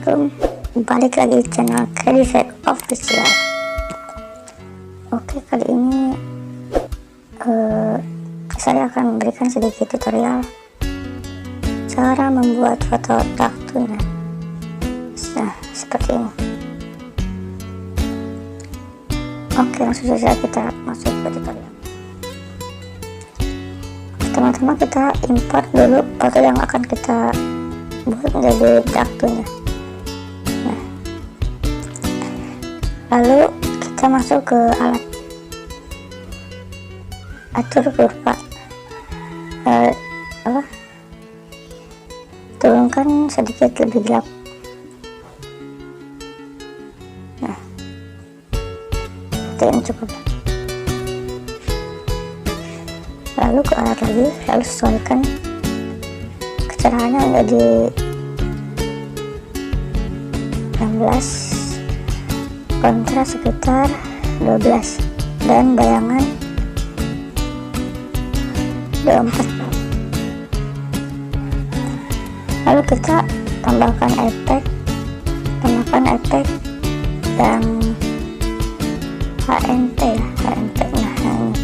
Assalamualaikum, balik lagi di channel efek official. Oke, kali ini saya akan memberikan sedikit tutorial cara membuat foto darktone. Nah, seperti ini. Oke, langsung saja kita masuk ke tutorial. Teman-teman, kita import dulu foto yang akan kita buat menjadi darktone. Nah, lalu kita masuk ke alat, atur kurva, turunkan sedikit lebih gelap. Nah, ini cukup. Lalu ke alat lagi, lalu sesuaikan kecerahannya menjadi 16, kontras sekitar 12, dan bayangan 24. Lalu kita tambahkan efek yang HNT ya, HNT. Nah, ini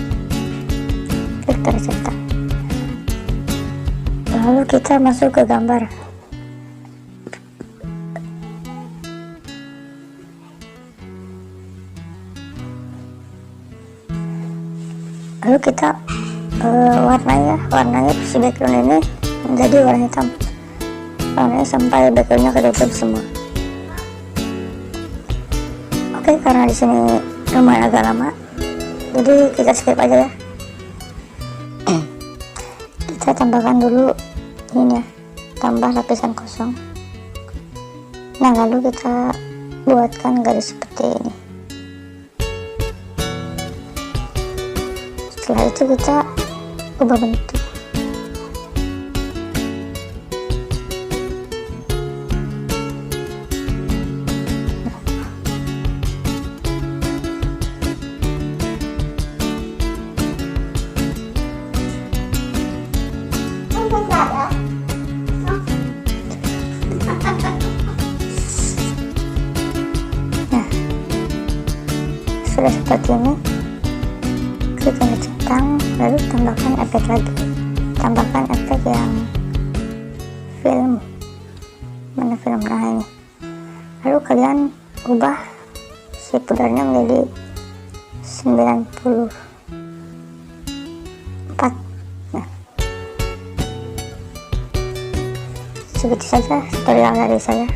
filter cetak. Lalu kita masuk ke gambar. Lalu kita warnanya si background ini menjadi warna hitam. Warnanya sampai backgroundnya ketutup semua. Oke, karena di sini lumayan agak lama, jadi kita skip aja ya. Kita tambahkan dulu ini ya, tambah lapisan kosong. Nah, lalu kita buatkan garis seperti ini. Setelah itu kita ubah bentuk. Nah, sudah seperti ini. Klik yang centang, lalu tambahkan efek lagi. Tambahkan efek yang film. Mana film? Nah, ini. Lalu kalian ubah si pudarnya menjadi 94. Nah, segitu saja tutorial dari saya.